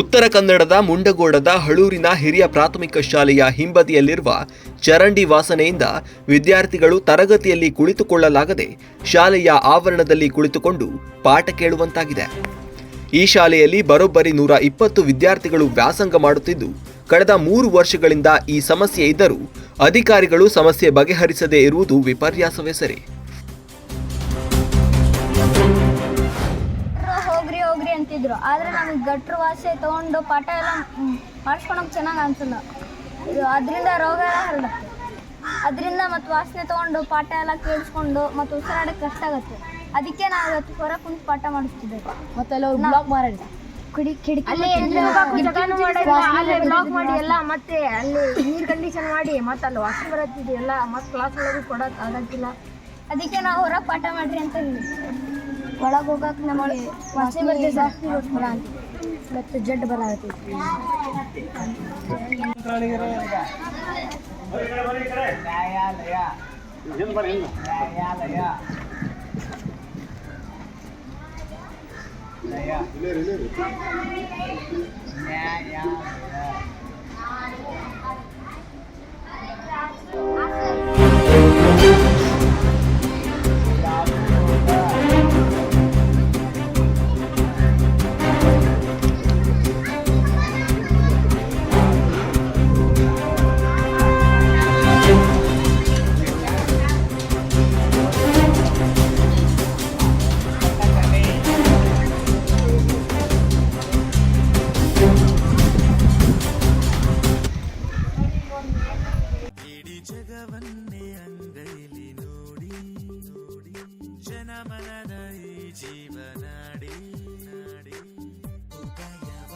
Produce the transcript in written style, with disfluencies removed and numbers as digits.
ಉತ್ತರ ಕನ್ನಡದ ಮುಂಡಗೋಡದ ಹಳೂರಿನ ಹಿರಿಯ ಪ್ರಾಥಮಿಕ ಶಾಲೆಯ ಹಿಂಬದಿಯಲ್ಲಿರುವ ಚರಂಡಿ ವಾಸನೆಯಿಂದ ವಿದ್ಯಾರ್ಥಿಗಳು ತರಗತಿಯಲ್ಲಿ ಕುಳಿತುಕೊಳ್ಳಲಾಗದೆ ಶಾಲೆಯ ಆವರಣದಲ್ಲಿ ಕುಳಿತುಕೊಂಡು ಪಾಠ ಕೇಳುವಂತಾಗಿದೆ. ಈ ಶಾಲೆಯಲ್ಲಿ ಬರೋಬ್ಬರಿ 120 ವಿದ್ಯಾರ್ಥಿಗಳು ವ್ಯಾಸಂಗ ಮಾಡುತ್ತಿದ್ದು, ಕಳೆದ 3 ವರ್ಷಗಳಿಂದ ಈ ಸಮಸ್ಯೆ ಇದ್ದರೂ ಅಧಿಕಾರಿಗಳು ಸಮಸ್ಯೆ ಬಗೆಹರಿಸದೇ ಇರುವುದು ವಿಪರ್ಯಾಸವೇ ಸರಿ. ಹೋಗ್ರಿ ಅಂತಿದ್ರು. ಆದರೆ ನಮಗೆ ಗಟ್ರು ವಾಸೆ ತೊಗೊಂಡು ಪಾಠ ಎಲ್ಲ ಮಾಡಿಸ್ಕೊಳಕ್ಕೆ ಚೆನ್ನಾಗಿ ಅನ್ಸಲ್ಲ. ಅದರಿಂದ ರೋಗ ಎಲ್ಲ ಹರಡುತ್ತೆ. ಅದರಿಂದ ಮತ್ತು ವಾಸನೆ ತೊಗೊಂಡು ಪಾಠ ಎಲ್ಲ ಕೇಳಿಸ್ಕೊಂಡು ಮತ್ತು ಉಸಿರಾಡೋಕ್ಕೆ ಕಷ್ಟ ಆಗುತ್ತೆ. ಅದಕ್ಕೆ ನಾವು ಇವತ್ತು ಹೊರ ಕುಂತು ಪಾಠ ಮಾಡಿಸ್ತಿದ್ದೇವೆ. ಮತ್ತೆಲ್ಲ ಬ್ಲಾಕ್ ಮಾಡಿ ಬ್ಲಾಕ್ ಮಾಡಿ ಎಲ್ಲ ಮತ್ತೆ ಅಲ್ಲಿ ನೀರು ಕಂಡೀಷನ್ ಮಾಡಿ ಮತ್ತೆ ಅಲ್ಲಿ ವಾಸನೆ ಬರತ್ತಿದೆ ಎಲ್ಲ ಮತ್ತೆ ಕ್ಲಾಸ್ ಒಳಗೂ ಕೊಡೋಕೆ ಆಗತ್ತಿಲ್ಲ. ಅದಕ್ಕೆ ನಾವು ಹೊರಗೆ ಪಾಠ ಮಾಡ್ರಿ ಅಂತ ಹೇಳಿ ಒಳಗೆ ಹೋಗಕ್ಕೆ ನಮಗೆ ವಾಸನೆ ಬರ್ತದೆ ಜಾಸ್ತಿ ಗೊತ್ತಿಲ್ಲ ಅಂತ ಮತ್ತು ಜಡ್ಡು ಬರತ್ತೈತಿ.